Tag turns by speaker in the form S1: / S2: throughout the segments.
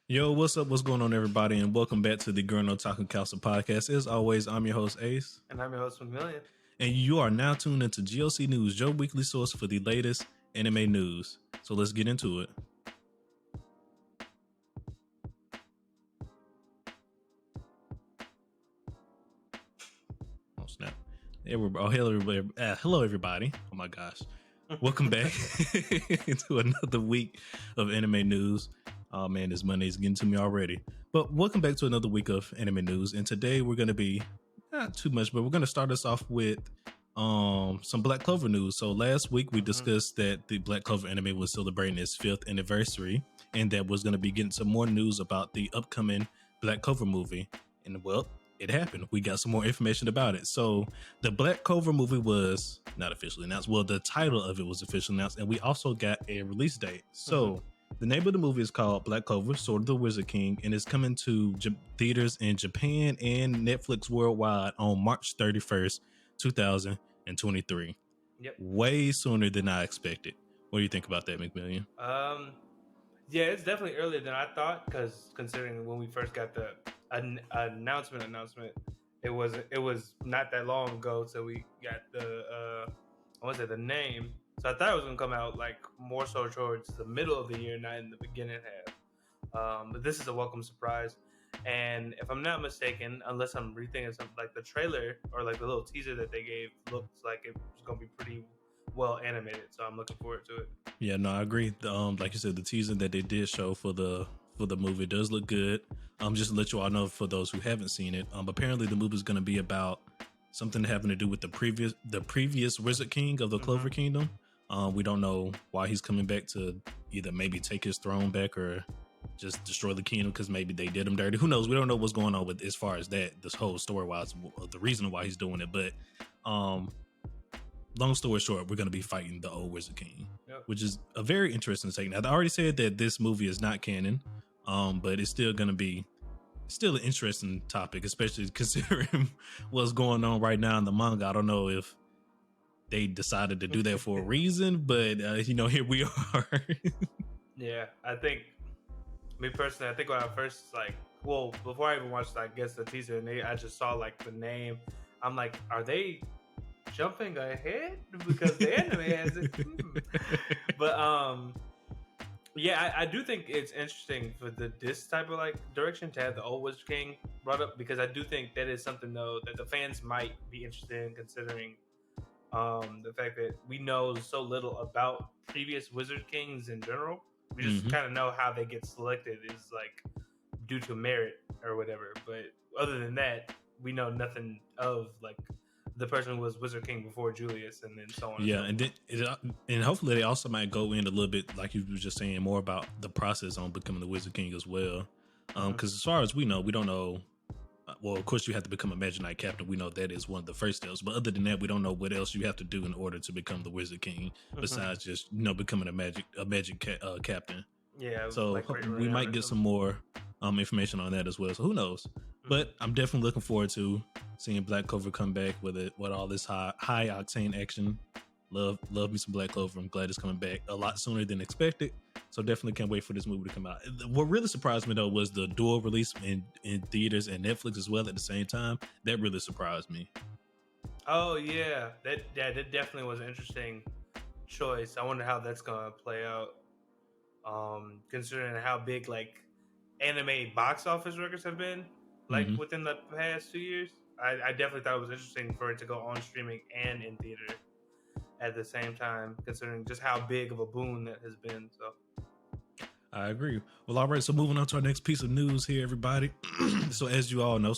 S1: Yo, what's up? What's going on, everybody? And welcome back to the Gurren Otaku Council podcast. As always, I'm your host, Ace.
S2: And I'm your host, McMillian.
S1: And you are now tuned into GOC News, your weekly source for the latest anime news. So let's get into it. Oh, snap. Hello, everybody. Oh, my gosh. Welcome back to another week of anime news. Oh man, this Monday is getting to me already. But welcome back to another week of anime news. And today we're going to be not too much, but we're going to start us off with some Black Clover news. So last week we discussed that the Black Clover anime was celebrating its 5th anniversary, and that was going to be getting some more news about the upcoming Black Clover movie. And well, it happened. We got some more information about it. So the Black Clover movie was not officially announced. Well, the title of it was officially announced, and we also got a release date. So the name of the movie is called Black Clover, Sword of the Wizard King, and it's coming to theaters in Japan and Netflix worldwide on March 31st, 2023.
S2: Yep.
S1: Way sooner than I expected. What do you think about that, McMillian?
S2: Yeah, it's definitely earlier than I thought, because considering when we first got the announcement, it was not that long ago. So we got the name. So I thought it was gonna come out like more so towards the middle of the year, not in the beginning half. But this is a welcome surprise. And if I'm not mistaken, unless I'm rethinking something, like the trailer or like the little teaser that they gave looks like it was gonna be pretty well animated. So I'm looking forward to it.
S1: Yeah, no, I agree. Like you said, the teaser that they did show for the movie does look good. Just to let you all know, for those who haven't seen it, apparently the movie is going to be about something having to do with the previous Wizard King of the Clover Kingdom. We don't know why he's coming back to either maybe take his throne back or just destroy the kingdom, because maybe they did him dirty. Who knows? We don't know what's going on with as far as that, this whole story wise, the reason why he's doing it. But long story short, we're going to be fighting the old Wizard King, which is a very interesting take. Now, I already said that this movie is not canon, but it's still going to be an interesting topic, especially considering what's going on right now in the manga. I don't know if they decided to do that for a reason, but here we are.
S2: Yeah, I think, me personally, I think when I first before I even watched, I guess, the teaser, and I just saw like the name, I'm like, are they jumping ahead because the anime has it? But yeah, I do think it's interesting for this type of like direction to have the old Wizard King brought up, because I do think that is something though that the fans might be interested in, considering the fact that we know so little about previous Wizard Kings in general. We just kind of know how they get selected is like due to merit or whatever, but other than that, we know nothing of like the person who was Wizard King before Julius, and then so on.
S1: Yeah, and then and hopefully they also might go in a little bit, like you were just saying, more about the process on becoming the Wizard King as well. Because as far as we know, we don't know. Well, of course, you have to become a Magic Knight captain. We know that is one of the first steps. But other than that, we don't know what else you have to do in order to become the Wizard King, besides just becoming a magic captain.
S2: Yeah.
S1: So
S2: like
S1: we might get some more information on that as well. So who knows? But I'm definitely looking forward to seeing Black Clover come back with all this high octane action. Love me some Black Clover. I'm glad it's coming back a lot sooner than expected. So definitely can't wait for this movie to come out. What really surprised me though was the dual release in theaters and Netflix as well at the same time. That really surprised me.
S2: Oh yeah, that definitely was an interesting choice. I wonder how that's gonna play out. Considering how big like anime box office records have been like within the past 2 years, I definitely thought it was interesting for it to go on streaming and in theater at the same time, considering just how big of a boon that has been. So
S1: I agree. Well, all right. So moving on to our next piece of news here, everybody. So as you all know,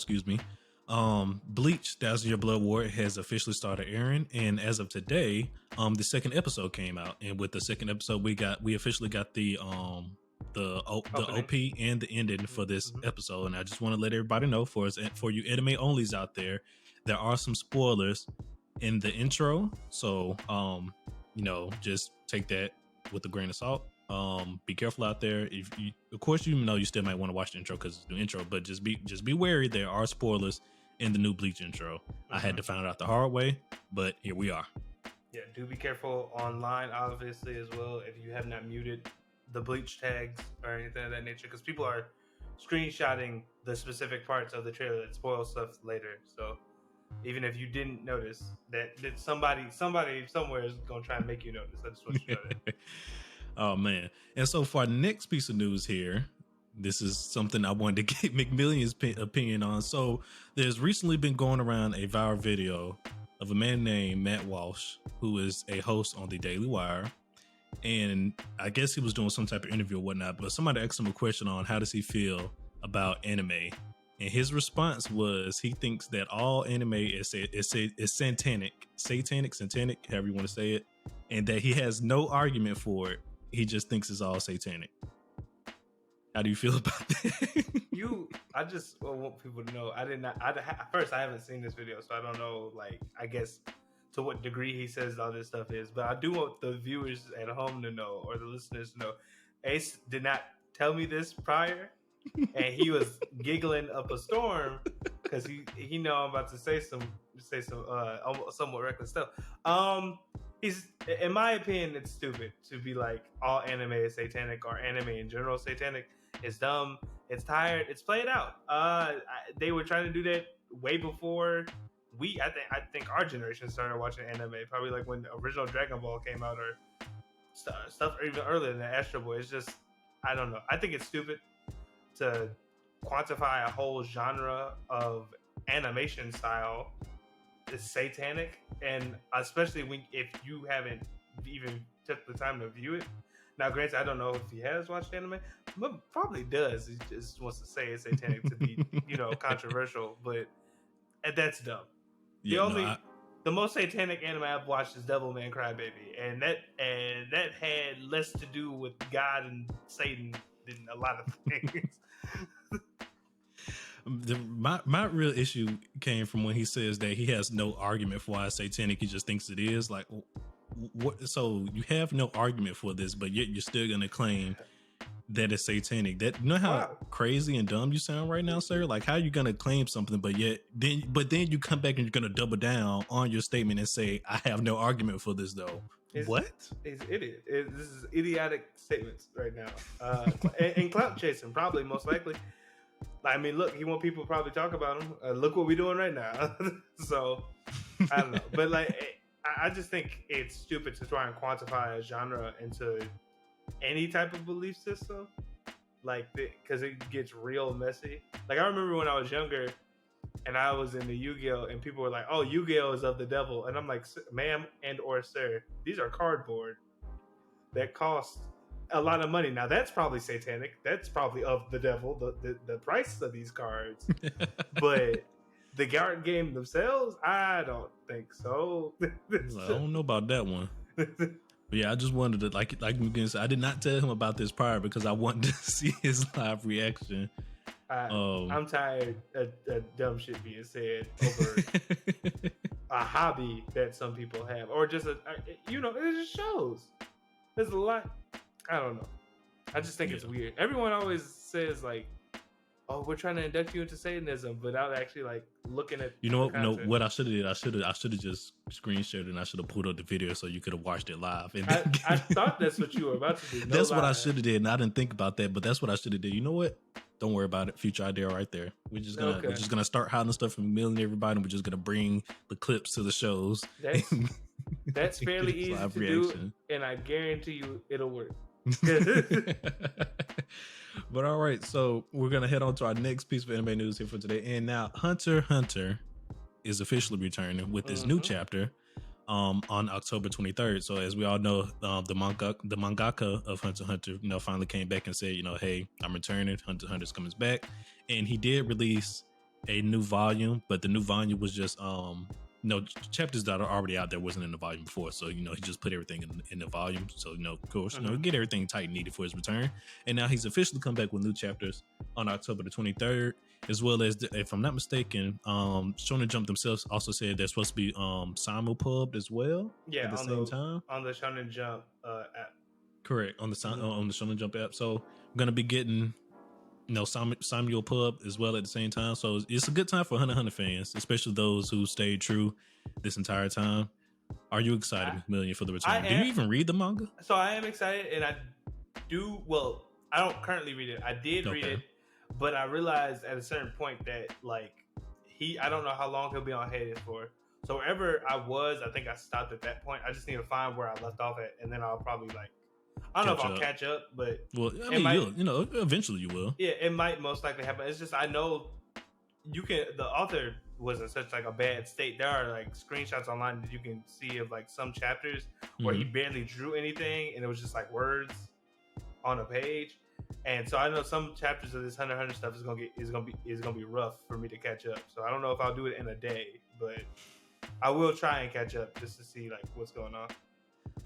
S1: Bleach, 1,000 Year Blood War has officially started airing, and as of today, the second episode came out, and with the second episode, we officially got the OP and the ending for this episode. And I just want to let everybody know, for you anime onlys out there are some spoilers in the intro. So just take that with a grain of salt. Be careful out there. If you, of course, you still might want to watch the intro because it's the intro, but just be wary. There are spoilers in the new Bleach intro. I had to find it out the hard way, but here we are.
S2: Yeah, do be careful online, obviously, as well. If you have not muted the Bleach tags or anything of that nature, because people are screenshotting the specific parts of the trailer that spoil stuff later. So even if you didn't notice that somebody somewhere is gonna try and make you notice. I just want you to know that.
S1: Oh man. And so for our next piece of news here, this is something I wanted to get McMillion's opinion on. So there's recently been going around a viral video of a man named Matt Walsh, who is a host on the Daily Wire. And I guess he was doing some type of interview or whatnot, but somebody asked him a question on how does he feel about anime. And his response was he thinks that all anime is satanic, however you want to say it, and that he has no argument for it. He just thinks it's all satanic. How do you feel about that?
S2: I just want people to know, first, I haven't seen this video, so I don't know, like, I guess to what degree he says all this stuff is, but I do want the viewers at home to know, or the listeners to know, Ace did not tell me this prior, and he was giggling up a storm because he know I'm about to say some somewhat reckless stuff. He's, in my opinion, it's stupid to be like all anime is satanic or anime in general is satanic. It's dumb. It's tired. It's played out. They were trying to do that way before I think our generation started watching anime. Probably like when the original Dragon Ball came out, or stuff even earlier than Astro Boy. It's just, I don't know. I think it's stupid to quantify a whole genre of animation style is satanic, and especially if you haven't even took the time to view it. Now, granted, I don't know if he has watched anime, but probably does. He just wants to say it's satanic to be, controversial, but that's dumb. Yeah, the most satanic anime I've watched is Devilman Crybaby, and that had less to do with God and Satan than a lot of things.
S1: My real issue came from when he says that he has no argument for why it's satanic. He just thinks it is. Like, what? So you have no argument for this, but yet you're still going to claim that it's satanic. That, you know how crazy and dumb you sound right now, sir? Like, how are you going to claim something, but then you come back and you're going to double down on your statement and say, I have no argument for this, though. What?
S2: He's an idiot. This is idiotic statements right now. And clout chasing, probably, most likely. I mean, look, he want people to probably talk about him. Look what we're doing right now. So, I don't know. But, like, I just think it's stupid to try and quantify a genre into any type of belief system. Like, because it gets real messy. Like, I remember when I was younger and I was in the Yu-Gi-Oh! And people were like, oh, Yu-Gi-Oh! Is of the devil. And I'm like, ma'am and or sir, these are cardboard that cost a lot of money. Now that's probably satanic. That's probably of the devil, the price of these cards. But the card game themselves, I don't think so.
S1: I don't know about that one. But yeah, I just wanted to, like I did not tell him about this prior because I wanted to see his live reaction.
S2: I'm tired of dumb shit being said over a hobby that some people have, or just it just shows. There's a lot. I don't know. I just think it's weird. Everyone always says like, "Oh, we're trying to induct you into Satanism," without actually like looking at.
S1: You know what? No, what I should have did. I should have just screen shared and I should have pulled up the video so you could have watched it live. And
S2: I thought that's what you were about to do. No
S1: that's
S2: lie.
S1: what I should have did, and I didn't think about that. But that's what I should have did. You know what? Don't worry about it. Future idea right there. We're just gonna start hiding stuff from million everybody. And we're just gonna bring the clips to the shows.
S2: That's fairly easy to do, and I guarantee you it'll work.
S1: But all right, so we're gonna head on to our next piece of anime news here for today. And now Hunter x Hunter is officially returning with this new chapter on October 23rd. So as we all know, the mangaka of Hunter x Hunter finally came back and said, hey, I'm returning. Hunter x Hunter's coming back. And he did release a new volume, but the new volume was just chapters that are already out there wasn't in the volume before. So, he just put everything in the volume. So, of course, get everything tight and needed for his return. And now he's officially come back with new chapters on October the 23rd, as well as, if I'm not mistaken, Shonen Jump themselves also said they're supposed to be simulpubbed as well.
S2: Yeah,
S1: at the same time.
S2: On the Shonen Jump app.
S1: Correct, on the Shonen Jump app. So, I'm going to be getting Samuel Pub as well at the same time. So it's a good time for Hunter x Hunter fans, especially those who stayed true this entire time. Are you excited, McMillion, for the return? Do you even read the manga?
S2: So I am excited, and do well. I don't currently read it. I did read
S1: Okay.
S2: it, but I realized at a certain point that like I don't know how long he'll be on hiatus for. So wherever I was, I think I stopped at that point. I just need to find where I left off at, and then I'll probably like I don't know if I'll catch up, but
S1: Well, I
S2: it
S1: mean,
S2: might.
S1: eventually you will.
S2: Yeah, it might most likely happen. It's just I know you can. The author was in such like a bad state. There are like screenshots online that you can see of like some chapters where he barely drew anything, and it was just like words on a page. And so I know some chapters of this Hunter x Hunter stuff is gonna be rough for me to catch up. So I don't know if I'll do it in a day, but I will try and catch up just to see like what's going on.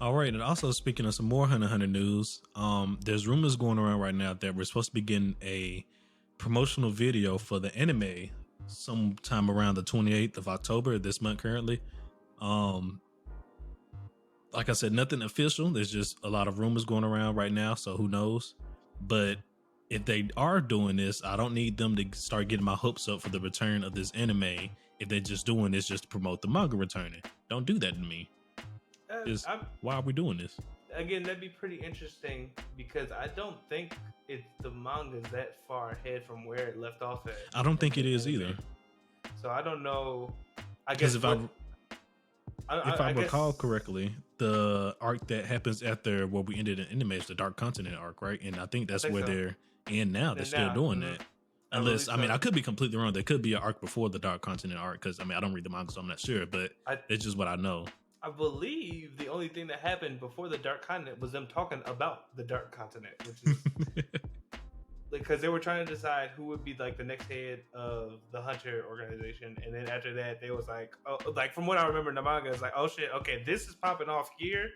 S1: All right, and also speaking of some more Hunter x Hunter news, there's rumors going around right now that we're supposed to be getting a promotional video for the anime sometime around the 28th of October this month currently. Like I said, nothing official. There's just a lot of rumors going around right now, so who knows? But if they are doing this, I don't need them to start getting my hopes up for the return of this anime. If they're just doing this just to promote the manga returning, don't do that to me. Why are we doing this?
S2: Again, that'd be pretty interesting because I don't think the manga's that far ahead from where it left off at.
S1: I don't think it is either.
S2: So I don't know. I guess
S1: if I recall correctly, the arc that happens after where we ended in anime is the Dark Continent arc, right? And I think that's where they're in now. They're still doing that. Unless, I mean, I could be completely wrong. There could be an arc before the Dark Continent arc because, I mean, I don't read the manga, so I'm not sure, but it's just what I know.
S2: I believe the only thing that happened before the Dark Continent was them talking about the Dark Continent, which is because they were trying to decide who would be like the next head of the Hunter organization, and then after that, they was like, oh, like from what I remember in the manga, it's like, oh shit, okay, this is popping off here.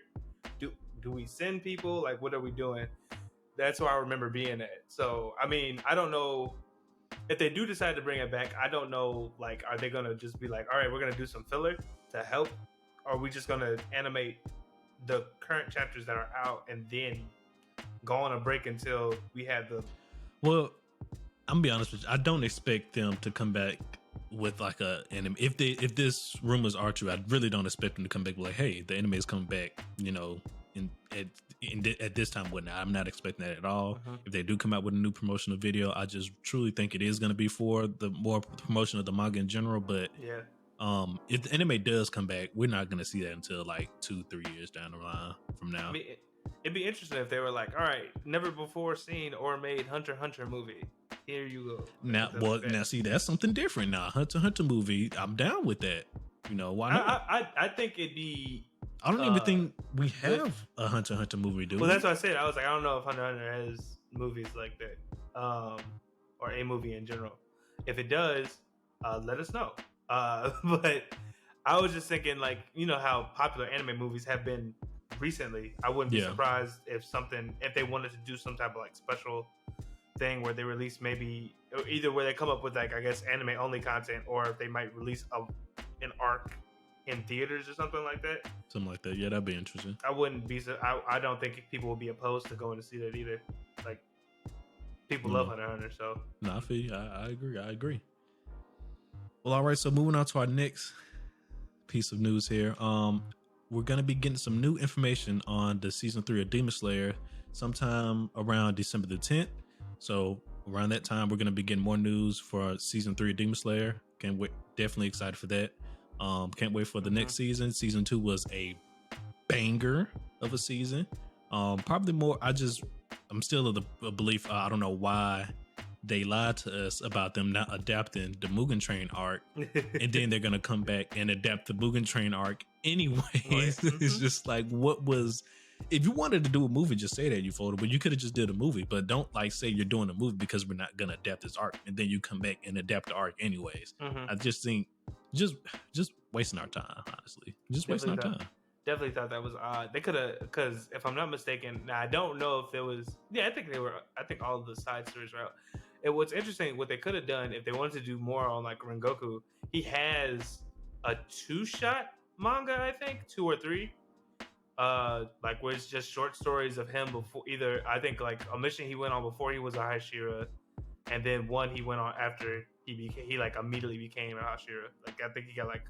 S2: Do we send people? Like, what are we doing? That's where I remember being at. So, I mean, I don't know if they do decide to bring it back. I don't know, like, are they gonna just be like, all right, we're gonna do some filler to help? Or are we just going to animate the current chapters that are out and then go on a break until we have the...
S1: Well, I'm gonna be honest with you. I don't expect them to come back with like a anime. If this rumors are true, I really don't expect them to come back with like, hey, the anime is coming back, you know, at this time. Whatnot. I'm not expecting that at all. If they do come out with a new promotional video, I just truly think it is going to be for the more promotion of the manga in general. But
S2: yeah.
S1: If the anime does come back, we're not going to see that until like 2-3 years down the line from now.
S2: I mean, it'd be interesting if they were like, all right, never before seen or made Hunter x Hunter movie. Here you go.
S1: Now, now see, that's something different now. Hunter x Hunter movie, I'm down with that. You know, why not?
S2: I think it'd be...
S1: I don't even think we have a Hunter x Hunter movie, do we?
S2: Well, that's what I said. I was like, I don't know if Hunter x Hunter has movies like that. Or a movie in general. If it does, let us know. But I was just thinking, like, you know how popular anime movies have been recently. I wouldn't be surprised if they wanted to do some type of like special thing where they release maybe either where they come up with like, I guess, anime only content, or if they might release an arc in theaters or something like that.
S1: Something like that. Yeah, that'd be interesting.
S2: I wouldn't be. I don't think people would be opposed to going to see that either. Like, people love Hunter x Hunter, so.
S1: No, I feel you. I agree. Well, all right. So moving on to our next piece of news here. We're gonna be getting some new information on the season 3 of Demon Slayer sometime around December the 10th. So around that time, we're gonna be getting more news for season 3 of Demon Slayer. Can't wait. Definitely excited for that. Can't wait for the next season. Season 2 was a banger of a season. Probably more. I'm still of the belief. I don't know why they lied to us about them not adapting the Mugen Train arc, and then they're gonna come back and adapt the Mugen Train arc anyways. It's just like, what was? If you wanted to do a movie, just say that, you folded. But you could have just did a movie. But don't like say you're doing a movie because we're not gonna adapt this arc, and then you come back and adapt the arc anyways. I just think just wasting our time, honestly. Just wasting our time.
S2: Definitely thought that was odd. They could have, because if I'm not mistaken, now I don't know if there was. Yeah, I think all of the side stories were out. And what's interesting, what they could have done if they wanted to do more on like Rengoku, he has a 2-shot manga, I think 2 or 3, like where it's just short stories of him before either. I think like a mission he went on before he was a Hashira, and then one he went on after he like immediately became a Hashira. Like I think he got like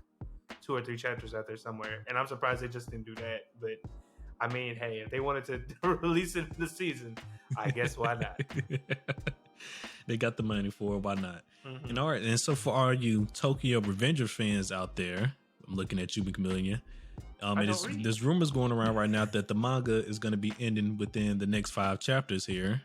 S2: 2 or 3 chapters out there somewhere, and I'm surprised they just didn't do that. But I mean, hey, if they wanted to release it in the season, I guess why not?
S1: They got the money for it. Why not?
S2: Mm-hmm.
S1: And all right. And so for all you Tokyo Revengers fans out there, I'm looking at you, McMillion. There's rumors going around right now that the manga is going to be ending within the next 5 chapters here.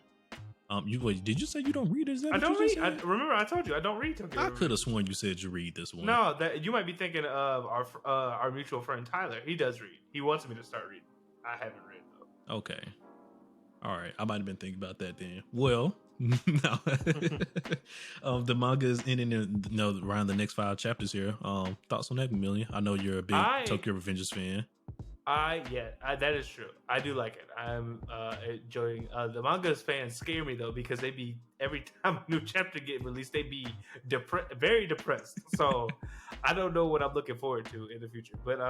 S1: Did you say you don't read? Is that
S2: I don't read.
S1: Remember,
S2: I told you I don't read Tokyo.
S1: I could have sworn you said you read this one.
S2: No, that you might be thinking of our mutual friend Tyler. He does read. He wants me to start reading. I haven't read though.
S1: Okay, all right. I might have been thinking about that then. Well, no. The manga is ending around the next 5 chapters here. Thoughts on that, McMillion? I know you're a big Tokyo Revengers fan.
S2: That is true. I do like it. I'm enjoying the manga's fans scare me though because they be every time a new chapter get released they be very depressed. So I don't know what I'm looking forward to in the future. But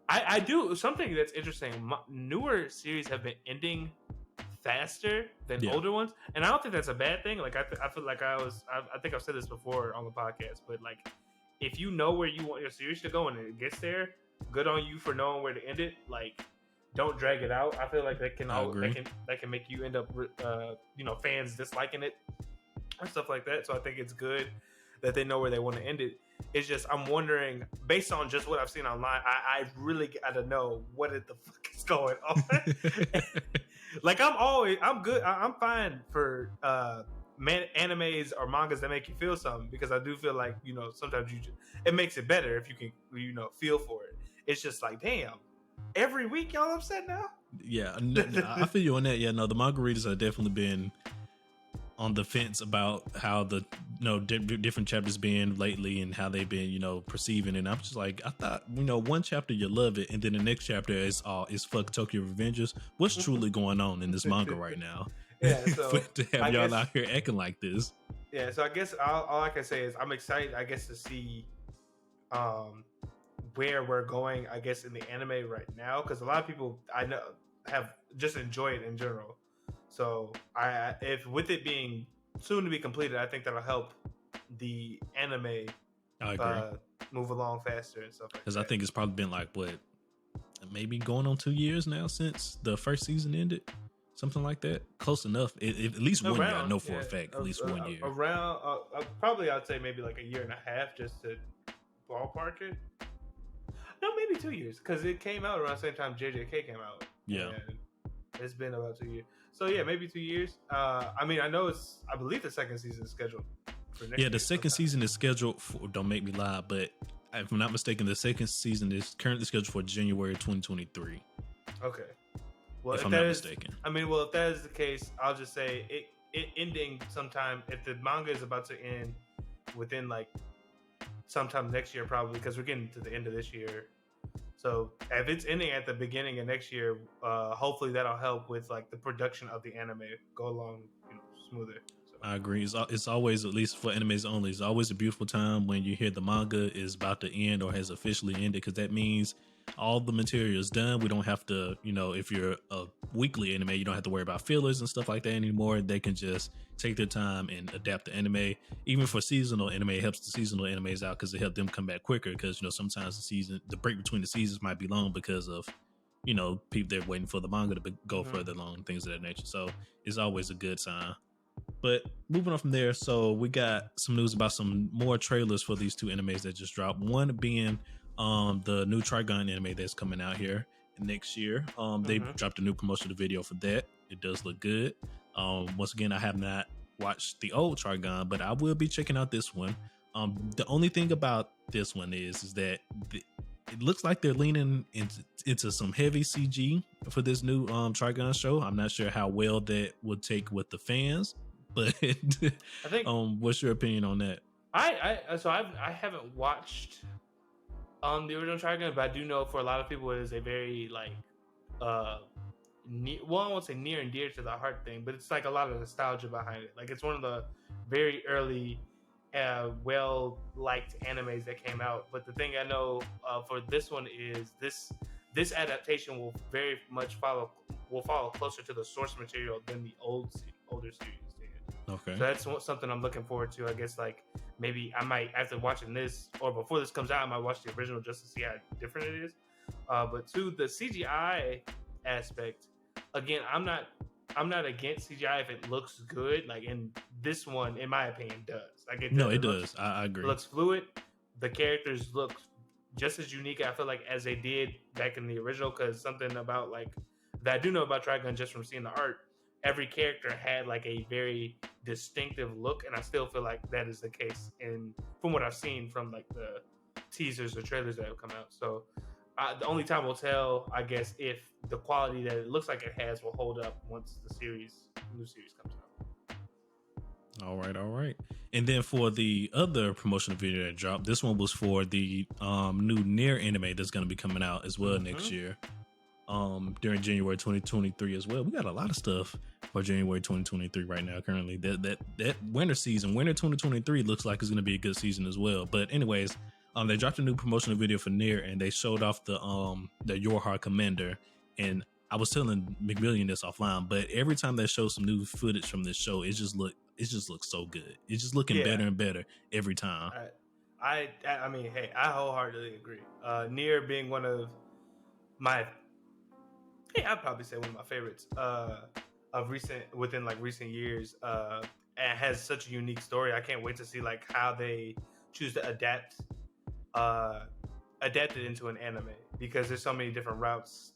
S2: I do something that's interesting. Newer series have been ending faster than older ones, and I don't think that's a bad thing. Like I feel like I think I've said this before on the podcast, but like if you know where you want your series to go and it gets there, good on you for knowing where to end it. Like, don't drag it out. I feel like that can make you end up, fans disliking it and stuff like that. So I think it's good that they know where they want to end it. It's just I'm wondering, based on just what I've seen online, I really got to know what the fuck is going on. Like I'm good. I'm fine for animes or mangas that make you feel something because I do feel like sometimes it makes it better if you can feel for it. It's just like, damn, every week y'all upset now?
S1: Yeah, I feel you on that. Yeah, no, the manga readers have definitely been on the fence about how the different chapters been lately and how they've been perceiving it. And I'm just like, I thought one chapter you love it and then the next chapter is fuck Tokyo Revengers. What's truly going on in this manga right now?
S2: Yeah, so
S1: to have y'all out here acting like this.
S2: Yeah, so I guess all I can say is I'm excited, I guess, to see where we're going, I guess, in the anime right now, because a lot of people I know have just enjoyed it in general. So if with it being soon to be completed, I think that'll help the anime move along faster and stuff like that.
S1: Because I think it's probably been like maybe going on 2 years now since the first season ended. Something like that. Close enough. At least 1 year, I know for a fact. At least 1 year.
S2: Around, probably I'd say maybe like a year and a half just to ballpark it. No, maybe 2 years because it came out around the same time JJK came out.
S1: Yeah.
S2: And it's been about 2 years. So yeah, maybe 2 years. I mean, I believe the second season is scheduled for next year.
S1: The second season is scheduled for, don't make me lie, but if I'm not mistaken, the second season is currently scheduled for January 2023.
S2: Okay. Well,
S1: if I'm not mistaken.
S2: I mean, well, if that is the case, I'll just say it ending sometime. If the manga is about to end within like sometime next year, probably because we're getting to the end of this year. So if it's ending at the beginning of next year, hopefully that'll help with like the production of the anime go along smoother. So.
S1: I agree. It's always, at least for animes only, it's always a beautiful time when you hear the manga is about to end or has officially ended, because that means all the material is done. We don't have to, if you're a weekly anime, you don't have to worry about fillers and stuff like that anymore. They can just take their time and adapt the anime. Even for seasonal anime, it helps the seasonal animes out because it helps them come back quicker, because sometimes the break between the seasons might be long because of people they're waiting for the manga to go further along, things of that nature. So it's always a good sign. But moving on from there, so we got some news about some more trailers for these two animes that just dropped. One being the new TRIGUN anime that's coming out here next year. They dropped a new promotional video for that. It does look good. Once again, I have not watched the old TRIGUN, but I will be checking out this one. The only thing about this one is that it looks like they're leaning into some heavy CG for this new TRIGUN show. I'm not sure how well that would take with the fans, but I think what's your opinion on that?
S2: I haven't watched the original TRIGUN, but I do know for a lot of people it is a very like I won't say near and dear to the heart thing, but it's like a lot of nostalgia behind it. Like it's one of the very early well liked animes that came out. But the thing I know for this one is this adaptation will very much follow closer to the source material than the older series did.
S1: Okay.
S2: So that's something I'm looking forward to. I guess like maybe I might, after watching this or before this comes out, I might watch the original just to see how different it is. But to the CGI aspect, again, I'm not against CGI if it looks good. Like in this one, in my opinion, does. Like
S1: No, it does. I agree.
S2: It looks fluid. The characters look just as unique, I feel like, as they did back in the original. Because something about like that I do know about Trigun just from seeing the art, every character had like a very distinctive look, and I still feel like that is the case in from what I've seen from like the teasers or trailers that have come out. So the only time will tell, I guess, if the quality that it looks like it has will hold up once the new series comes out.
S1: All right. And then for the other promotional video that dropped, this one was for the new NieR anime that's going to be coming out as well next year, during January 2023 as well. We got a lot of stuff for January 2023 right now. Currently, that winter season, winter 2023, looks like it's going to be a good season as well. But anyways, they dropped a new promotional video for NieR, and they showed off the Your Heart Commander. And I was telling McMillian this offline, but every time they show some new footage from this show, it just looks so good. It's just looking better and better every time.
S2: I mean, hey, I wholeheartedly agree. NieR being one of my, I'd probably say one of my favorites of recent years. And has such a unique story. I can't wait to see like how they choose to adapt it into an anime, because there's so many different routes,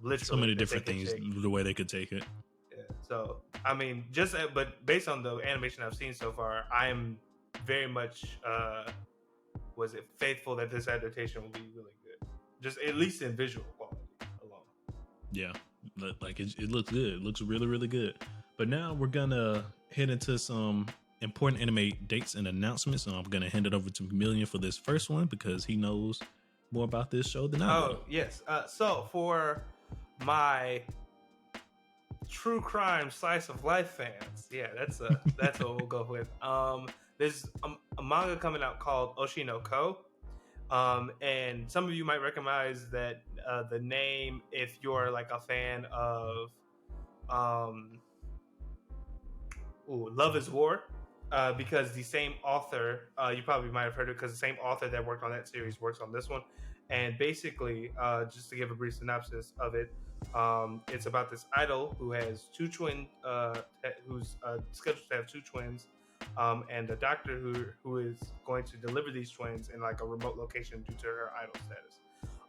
S2: literally
S1: so many different things the way they could take it.
S2: Yeah. So I mean, but based on the animation I've seen so far, I am very much faithful that this adaptation will be really good, just at least in visual quality alone.
S1: Yeah, like it looks good. It looks really, really good. But now we're gonna head into some important anime dates and announcements, and I'm gonna hand it over to McMillian for this first one because he knows more about this show than I do.
S2: Oh yes. So for my true crime slice of life fans, that's what we'll go with. There's a manga coming out called OSHI NO KO, and some of you might recognize that the name if you're like a fan of Love is War. Because the same author, you probably might have heard it, because the same author that worked on that series works on this one. And basically, just to give a brief synopsis of it, it's about this idol who has two twins, who's scheduled to have two twins, and a doctor who is going to deliver these twins in like a remote location due to her idol status.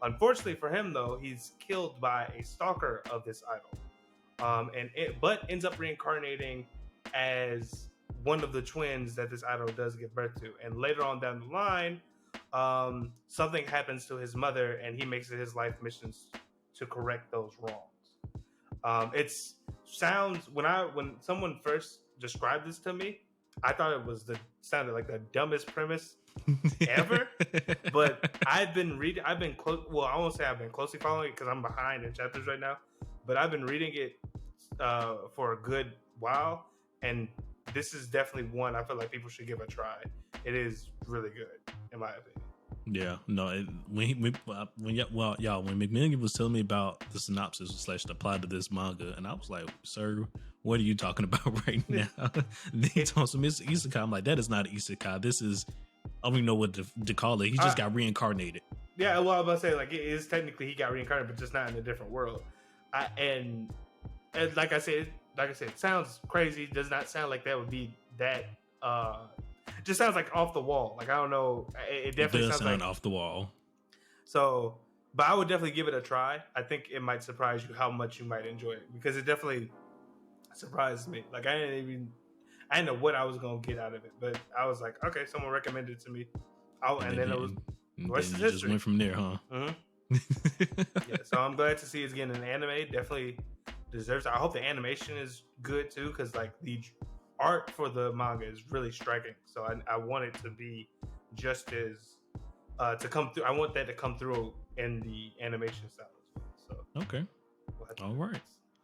S2: Unfortunately for him, though, he's killed by a stalker of this idol, but ends up reincarnating as one of the twins that this idol does give birth to. And later on down the line, something happens to his mother, and he makes it his life missions to correct those wrongs. It sounds, when someone first described this to me, I thought it sounded like the dumbest premise ever. But I won't say I've been closely following it because I'm behind in chapters right now, but I've been reading it for a good while, and this is definitely one I feel like people should give a try. It is really good, in my opinion.
S1: Yeah, no. When McMillian was telling me about the synopsis / the plot of this manga, and I was like, "Sir, what are you talking about right now?" Then he told me it's isekai. I'm like, "That is not isekai. This is, I don't even know what to call it. He just got reincarnated."
S2: Yeah, well, I was about to say, like, it is technically he got reincarnated, but just not in a different world. And like I said, it sounds crazy. Does not sound like that would be that. Just sounds like off the wall. Like, I don't know. It definitely
S1: does
S2: sound
S1: like off the wall.
S2: So, but I would definitely give it a try. I think it might surprise you how much you might enjoy it, because it definitely surprised me. Like, I didn't know what I was gonna get out of it, but I was like, okay, someone recommended it to me. And then it was the rest is history.
S1: Just went from there, huh?
S2: Mm-hmm. Yeah. So I'm glad to see it's getting an anime. Definitely deserves it. I hope the animation is good too, because like the art for the manga is really striking. So I want it to be just as to come through. I want that to come through in the animation style as well. So
S1: okay, all right.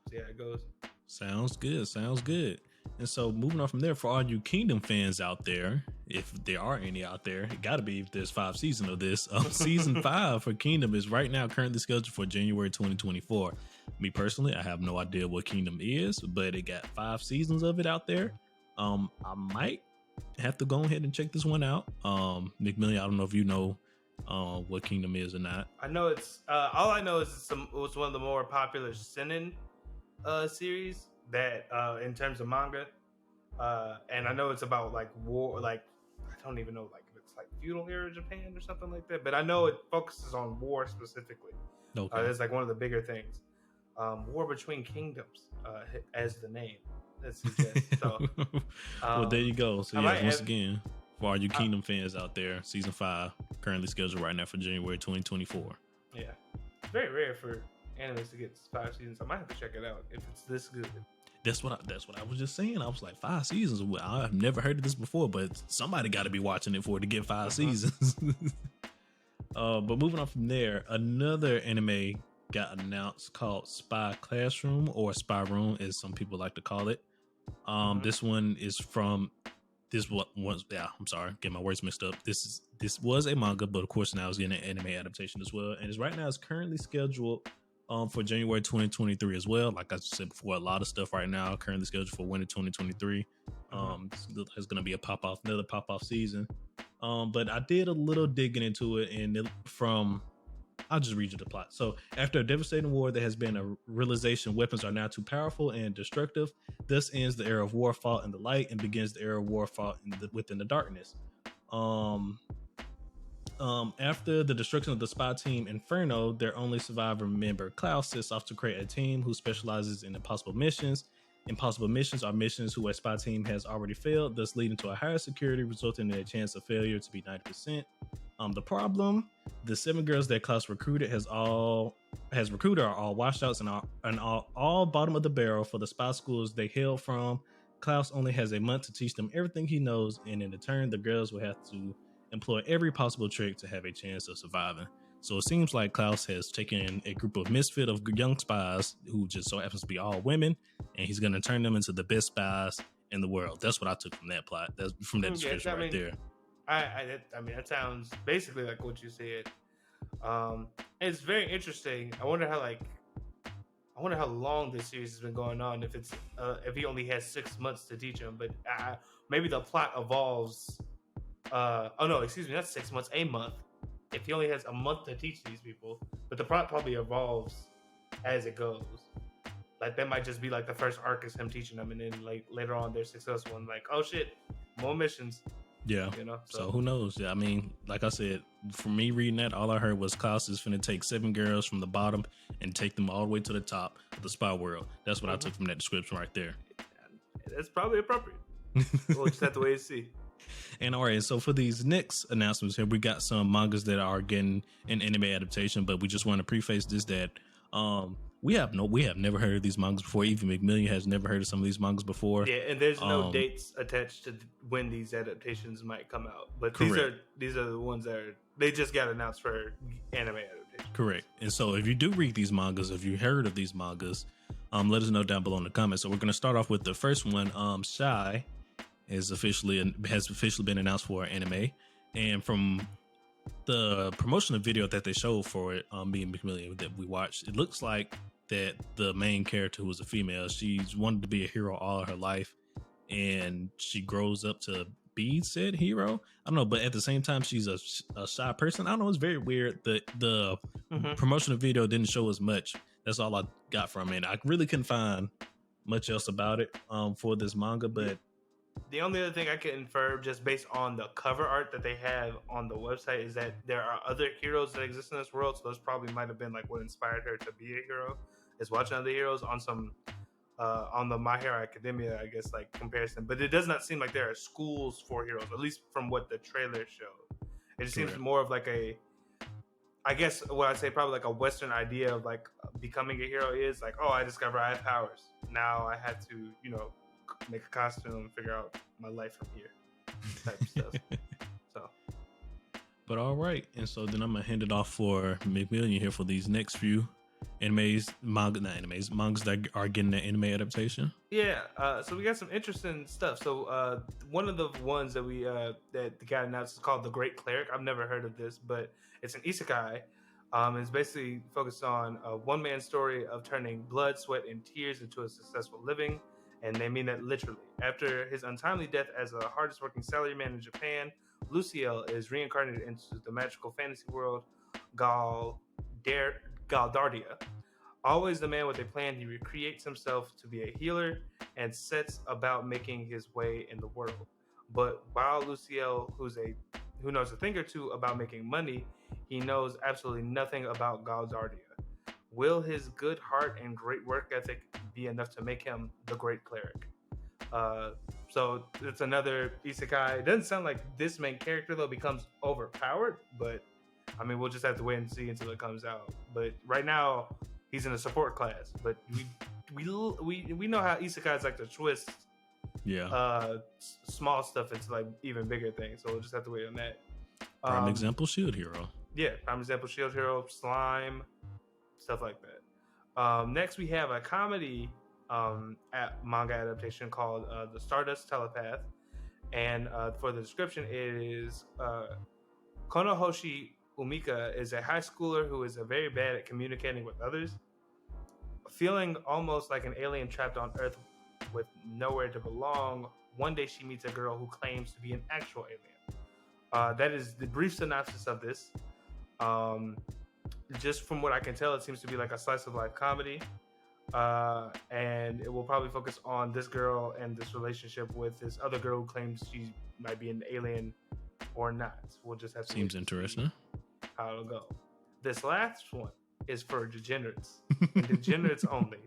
S2: So yeah, it goes.
S1: Sounds good. And so moving on from there, for all you Kingdom fans out there, if there are any out there, it got to be if there's 5 seasons of this. Season 5 for Kingdom is right now currently scheduled for January 2024. Me personally, I have no idea what Kingdom is, but it got 5 seasons of it out there. I might have to go ahead and check this one out. McMillian, I don't know if you know what Kingdom is or not.
S2: I know it's all I know is it was one of the more popular seinen series that in terms of manga, and I know it's about like war, like I don't even know like if it's like feudal era Japan or something like that, but I know it focuses on war specifically.
S1: Okay.
S2: That's like one of the bigger things. War Between Kingdoms, as the name suggests. So,
S1: well, there you go. So yeah, once
S2: have,
S1: again, for all you Kingdom fans out there, season 5 currently scheduled right now for January 2024.
S2: Yeah, it's very rare for animes to get 5 seasons. I might have to check it out if it's this good.
S1: That's what I was just saying. I was like, 5 seasons. Well, I've never heard of this before, but somebody got to be watching it for it to get 5 seasons. But moving on from there, another anime got announced called Spy Classroom, or Spy Room as some people like to call it. This one is from I'm sorry, get my words mixed up. This was a manga, but of course now it's getting an anime adaptation as well, and it's currently scheduled for January 2023 as well. Like I said before, a lot of stuff right now currently scheduled for winter 2023. There's gonna be another pop off season. But I did a little digging into it, and I'll just read you the plot. So, after a devastating war, there has been a realization weapons are now too powerful and destructive. Thus ends the era of war fought in the light and begins the era of war fought within the darkness. After the destruction of the spy team Inferno, their only survivor member Klaus sets off to create a team who specializes in impossible missions. Impossible missions are missions who a spy team has already failed, thus leading to a higher security, resulting in a chance of failure to be 90%. The problem: the 7 girls that Klaus recruited are all washouts and all bottom of the barrel for the spy schools they hail from. Klaus only has a month to teach them everything he knows, and in return, the girls will have to employ every possible trick to have a chance of surviving. So it seems like Klaus has taken a group of misfit of young spies who just so happens to be all women, and he's going to turn them into the best spies in the world. That's what I took from that plot. That's from that description there.
S2: I mean, that sounds basically like what you said. It's very interesting. I wonder how long this series has been going on. If he only has 6 months to teach him, but maybe the plot evolves. Not 6 months, a month. If he only has a month to teach these people, but the plot probably evolves as it goes. Like that might just be like the first arc is him teaching them, and then like later on they're successful and like, oh shit, more missions.
S1: Yeah, so who knows? Yeah, I mean, like I said, for me reading that, all I heard was Klaus is finna take 7 girls from the bottom and take them all the way to the top of the spy world. That's what I took from that description right there.
S2: That's probably appropriate. We'll just have to wait and see.
S1: And all right, so for these next announcements here, we got some mangas that are getting an anime adaptation, but we just want to preface this that we have never heard of these mangas before. Even McMillian has never heard of some of these mangas before.
S2: Yeah, and there's no dates attached to when these adaptations might come out. But these are the ones that they just got announced for anime adaptation.
S1: Correct. And so if you do read these mangas, if you heard of these mangas, let us know down below in the comments. So we're going to start off with the first one. Shy has officially been announced for anime, and from the promotional video that they showed for it, me and McMillian that we watched, it looks like that the main character, who was a female, she's wanted to be a hero all her life, and she grows up to be said hero. I don't know, but at the same time, she's a shy person. I don't know. It's very weird. The promotional video didn't show as much. That's all I got from it. I really couldn't find much else about it for this manga, but
S2: the only other thing I can infer just based on the cover art that they have on the website is that there are other heroes that exist in this world. So those probably might have been like what inspired her to be a hero, is watching other heroes on some on the My Hero Academia, I guess, like comparison. But it does not seem like there are schools for heroes, at least from what the trailer showed. It just seems more of like I guess what I'd say probably like a Western idea of like becoming a hero is like, oh, I discover I have powers. Now I have to, make a costume and figure out my life from here type stuff. So,
S1: but all right, and so then I'm gonna hand it off for McMillian here for these next few mangas that are getting an anime adaptation.
S2: Yeah, so we got some interesting stuff. So one of the ones that we that got announced is called The Great Cleric. I've never heard of this, but it's an isekai. It's basically focused on a one-man story of turning blood, sweat, and tears into a successful living. And they mean that literally. After his untimely death as the hardest working salaryman in Japan, Luciel is reincarnated into the magical fantasy world Gal Galdardia. Always the man with a plan, he recreates himself to be a healer and sets about making his way in the world. But while Luciel, who knows a thing or two about making money, he knows absolutely nothing about Galdardia. Will his good heart and great work ethic be enough to make him the great cleric? So it's another isekai. It doesn't sound like this main character though becomes overpowered, but I mean we'll just have to wait and see until it comes out. But right now he's in a support class. But we know how isekais like to twist small stuff into like even bigger things. So we'll just have to wait on that.
S1: Prime example, Shield Hero.
S2: Yeah, prime example, Shield Hero, Slime, stuff like that. Next we have a comedy manga adaptation called The Stardust Telepath, and for the description it is Konohoshi Umika is a high schooler who is very bad at communicating with others. Feeling almost like an alien trapped on Earth with nowhere to belong, one day she meets a girl who claims to be an actual alien. That is the brief synopsis of this. Just from what I can tell, it seems to be like a slice of life comedy. And it will probably focus on this girl and this relationship with this other girl who claims she might be an alien or not. We'll just have to
S1: seems interesting
S2: how it'll go. This last one is for degenerates, degenerates only,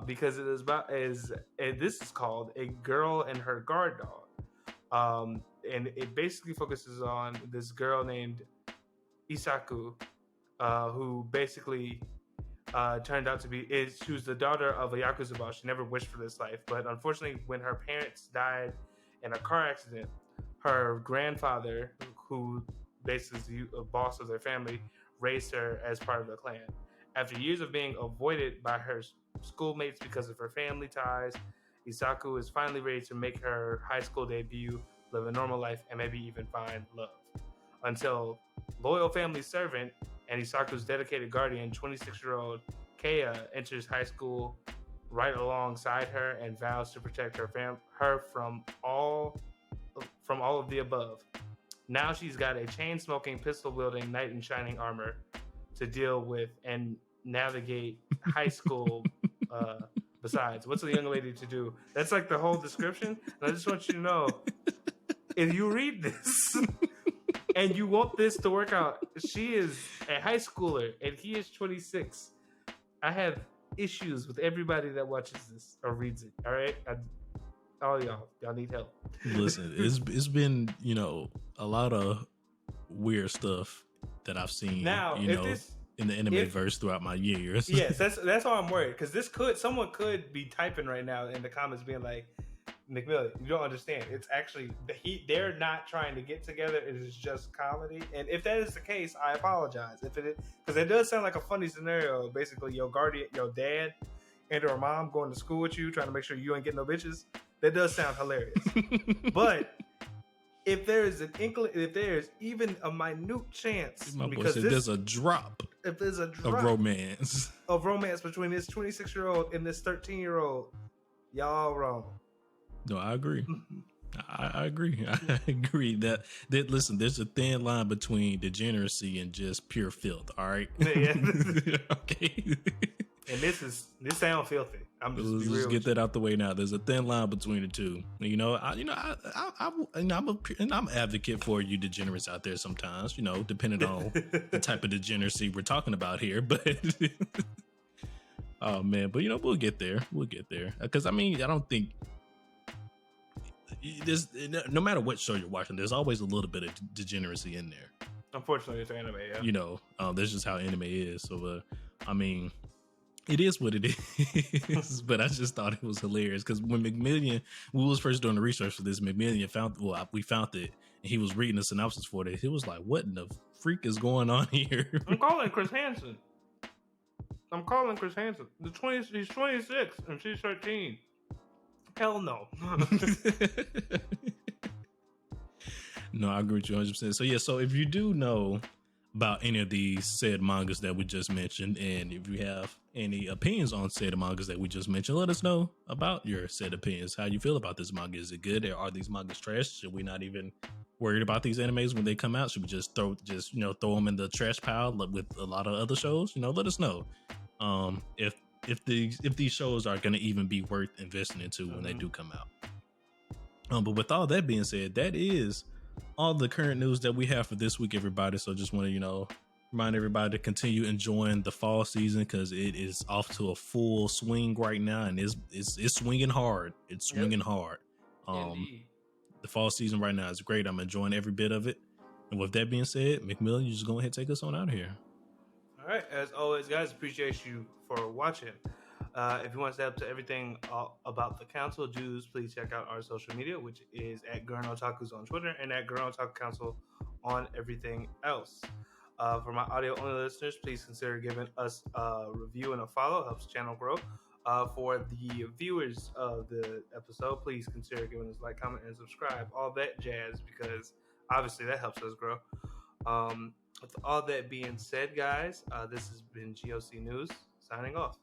S2: because it is about this is called A Girl and Her Guard Dog, and it basically focuses on this girl named Isaku, who basically turned out to be she was the daughter of a yakuza boss. She never wished for this life, but unfortunately, when her parents died in a car accident, her grandfather, who basically is the boss of their family, raised her as part of the clan. After years of being avoided by her schoolmates because of her family ties, Isaku is finally ready to make her high school debut, live a normal life, and maybe even find love. Until loyal family servant and Isaku's dedicated guardian, 26-year-old Keiya, enters high school right alongside her and vows to protect her from all of the above. Now she's got a chain-smoking, pistol-wielding knight in shining armor to deal with and navigate high school. Besides, what's a young lady to do? That's like the whole description. And I just want you to know, if you read this and you want this to work out, she is a high schooler and he is 26. I have issues with everybody that watches this or reads it. All right, all y'all need help.
S1: Listen, it's been a lot of weird stuff that I've seen.
S2: Now,
S1: in the anime verse throughout my years.
S2: Yes, that's why I'm worried, because someone could be typing right now in the comments being like, McMillan, you don't understand. It's actually they're not trying to get together. It is just comedy. And if that is the case, I apologize. If it is, because it does sound like a funny scenario. Basically, your guardian, your dad, and or mom going to school with you, trying to make sure you ain't getting no bitches. That does sound hilarious. But if there is if there is even a minute chance,
S1: because there's a drop.
S2: If there's a drop
S1: of romance
S2: between this 26-year-old and this 13-year-old, y'all wrong.
S1: No, I agree. I agree. I agree that listen, there's a thin line between degeneracy and just pure filth. All right.
S2: Yeah.
S1: Okay.
S2: And this sound filthy.
S1: Let's just get that out the way now. There's a thin line between the two. I'm an advocate for you degenerates out there sometimes. Depending on the type of degeneracy we're talking about here. But oh man, but we'll get there. We'll get there. Because I don't think there's, no matter what show you're watching, there's always a little bit of degeneracy in there.
S2: Unfortunately, it's anime. Yeah.
S1: That's just how anime is. So, it is what it is. But I just thought it was hilarious because when we was first doing the research for this, McMillan we found it, and he was reading the synopsis for it. He was like, "What in the freak is going on here?"
S2: I'm calling Chris Hansen. He's 26 and she's 13. Hell no.
S1: No, I agree with you 100%. So if you do know about any of these said mangas that we just mentioned, and if you have any opinions on said mangas that we just mentioned, let us know about your said opinions. How you feel about this manga? Is it good, or are these mangas trash? Should we not even worried about these animes when they come out? Should we just throw them in the trash pile with a lot of other shows? Let us know if these shows are going to even be worth investing into when they do come out. But with all that being said, that is all the current news that we have for this week, everybody. So just want to remind everybody to continue enjoying the fall season, because it is off to a full swing right now, and it's swinging hard. It's swinging hard.
S2: Indeed.
S1: The fall season right now is great. I'm enjoying every bit of it. And with that being said, McMillan, you just go ahead and take us on out of here.
S2: All right. As always, guys, appreciate you for watching. If you want to stay up to everything about the council, please check out our social media, which is at Gurren Otakus on Twitter and at Gurren Otaku Council on everything else. For my audio-only listeners, please consider giving us a review and a follow. It helps the channel grow. For the viewers of the episode, please consider giving us a like, comment, and subscribe. All that jazz, because obviously that helps us grow. With all that being said, guys, this has been GOC News, signing off.